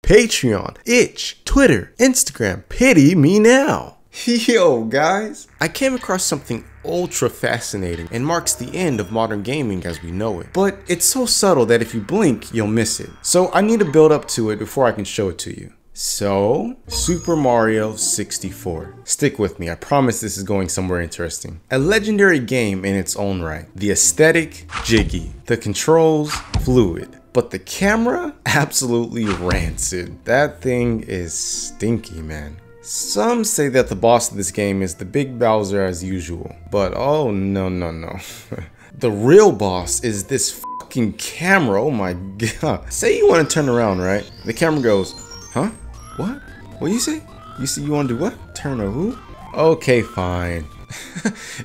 Patreon, Itch, Twitter, Instagram. Pity me now. Yo guys, I came across something ultra fascinating and marks the end of modern gaming as we know it. But it's so subtle that if you blink, you'll miss it. So I need to build up to it before I can show it to you. So, Super Mario 64. Stick with me, I promise this is going somewhere interesting. A legendary game in its own right. The aesthetic, jiggy. The controls, fluid. But the camera, absolutely rancid. That thing is stinky, man. Some say that the boss of this game is the Big Bowser as usual, but oh no. The real boss is this fucking camera, oh my god. Say you want to turn around, right? The camera goes, huh? What? What you say? You want to do what? Turn a who? Okay, fine.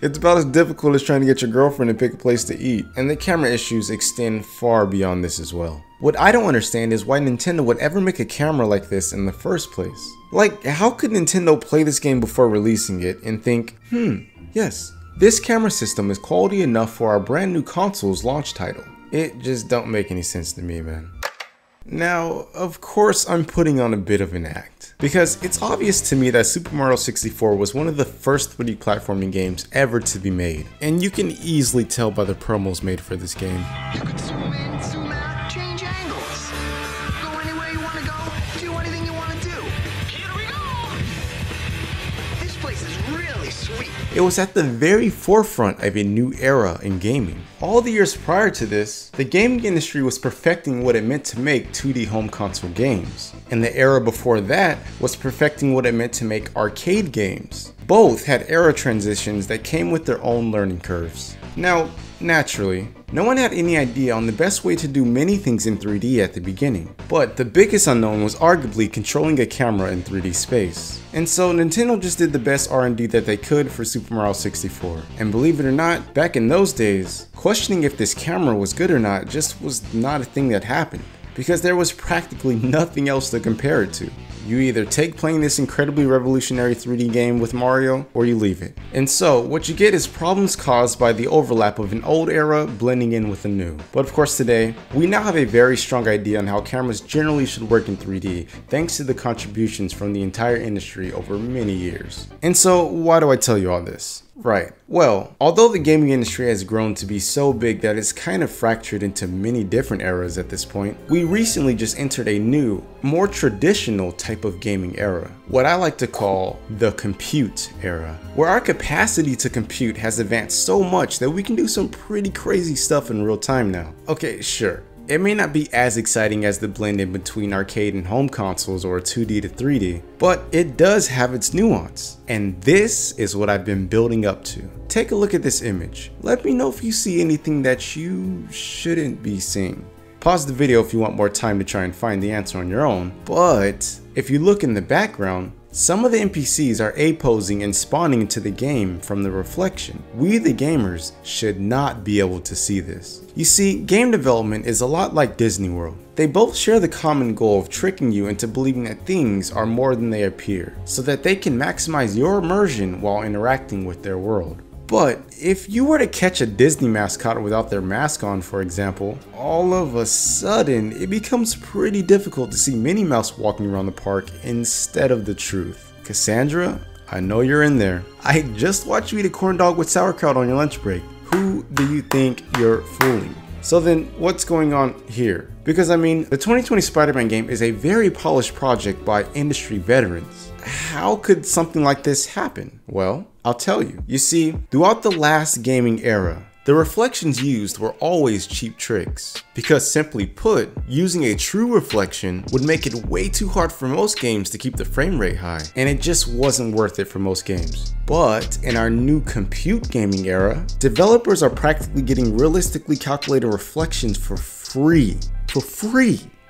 It's about as difficult as trying to get your girlfriend to pick a place to eat, and the camera issues extend far beyond this as well. What I don't understand is why Nintendo would ever make a camera like this in the first place. Like, how could Nintendo play this game before releasing it and think, yes, this camera system is quality enough for our brand new console's launch title? It just don't make any sense to me, man. Now, of course, I'm putting on a bit of an act, because it's obvious to me that Super Mario 64 was one of the first 3D platforming games ever to be made, and you can easily tell by the promos made for this game. You could zoom in, zoom out, change angles, go anywhere you want to go, do anything you want to do. Here we go! This place is really sweet. It was at the very forefront of a new era in gaming. All the years prior to this, the gaming industry was perfecting what it meant to make 2D home console games. And the era before that was perfecting what it meant to make arcade games. Both had era transitions that came with their own learning curves. Now, naturally, no one had any idea on the best way to do many things in 3D at the beginning, but the biggest unknown was arguably controlling a camera in 3D space. And so Nintendo just did the best R&D that they could for Super Mario 64. And believe it or not, back in those days, questioning if this camera was good or not just was not a thing that happened, because there was practically nothing else to compare it to. You either take playing this incredibly revolutionary 3D game with Mario, or you leave it. And so, what you get is problems caused by the overlap of an old era blending in with a new. But of course today, we now have a very strong idea on how cameras generally should work in 3D, thanks to the contributions from the entire industry over many years. And so, why do I tell you all this? Right. Well, although the gaming industry has grown to be so big that it's kind of fractured into many different eras at this point, we recently just entered a new, more traditional type of gaming era. What I like to call the compute era, where our capacity to compute has advanced so much that we can do some pretty crazy stuff in real time now. Okay, sure. It may not be as exciting as the blend in between arcade and home consoles or 2D to 3D, but it does have its nuance. And this is what I've been building up to. Take a look at this image. Let me know if you see anything that you shouldn't be seeing. Pause the video if you want more time to try and find the answer on your own, but if you look in the background, some of the NPCs are A-posing and spawning into the game from the reflection. We the gamers should not be able to see this. You see, game development is a lot like Disney World. They both share the common goal of tricking you into believing that things are more than they appear, so that they can maximize your immersion while interacting with their world. But if you were to catch a Disney mascot without their mask on, for example, all of a sudden it becomes pretty difficult to see Minnie Mouse walking around the park instead of the truth. Cassandra, I know you're in there. I just watched you eat a corn dog with sauerkraut on your lunch break. Who do you think you're fooling? So then, what's going on here? Because I mean, the 2020 Spider-Man game is a very polished project by industry veterans. How could something like this happen? Well, I'll tell you. You see, throughout the last gaming era, the reflections used were always cheap tricks. Because simply put, using a true reflection would make it way too hard for most games to keep the frame rate high, and it just wasn't worth it for most games. But in our new compute gaming era, developers are practically getting realistically calculated reflections for free.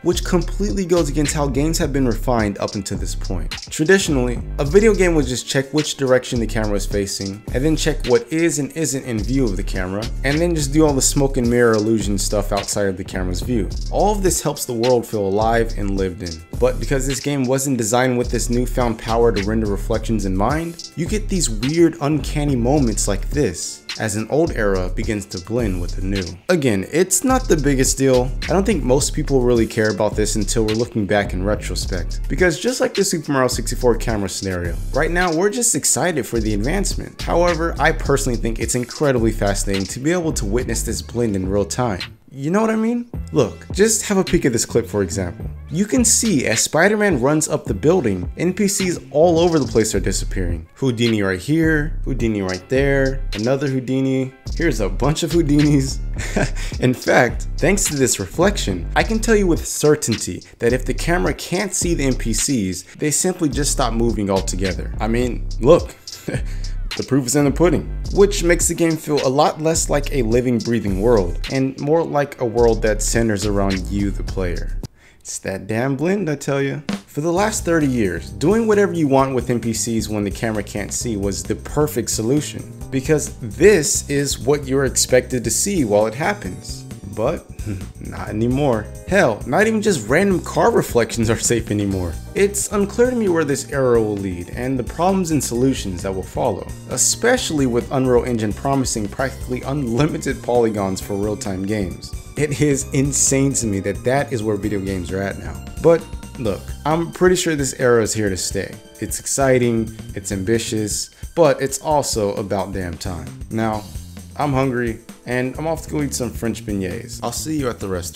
Which completely goes against how games have been refined up until this point. Traditionally, a video game would just check which direction the camera is facing, and then check what is and isn't in view of the camera, and then just do all the smoke and mirror illusion stuff outside of the camera's view. All of this helps the world feel alive and lived in. But because this game wasn't designed with this newfound power to render reflections in mind, you get these weird uncanny moments like this. as an old era begins to blend with the new. Again, it's not the biggest deal. I don't think most people really care about this until we're looking back in retrospect, because just like the Super Mario 64 camera scenario, right now we're just excited for the advancement. However, I personally think it's incredibly fascinating to be able to witness this blend in real time. You know what I mean? Look, just have a peek at this clip for example. You can see as Spider-Man runs up the building, NPCs all over the place are disappearing. Houdini right here, Houdini right there, another Houdini, here's a bunch of Houdinis. In fact, thanks to this reflection, I can tell you with certainty that if the camera can't see the NPCs, they simply just stop moving altogether. I mean, look. The proof is in the pudding, which makes the game feel a lot less like a living, breathing world and more like a world that centers around you, the player. It's that damn blend, I tell you. For the last 30 years, doing whatever you want with NPCs when the camera can't see was the perfect solution, because this is what you're expected to see while it happens. But not anymore. Hell, not even just random car reflections are safe anymore. It's unclear to me where this era will lead and the problems and solutions that will follow, especially with Unreal Engine promising practically unlimited polygons for real-time games. It is insane to me that that is where video games are at now. But look, I'm pretty sure this era is here to stay. It's exciting, it's ambitious, but it's also about damn time. Now, I'm hungry, and I'm off to go eat some French beignets. I'll see you at the restaurant.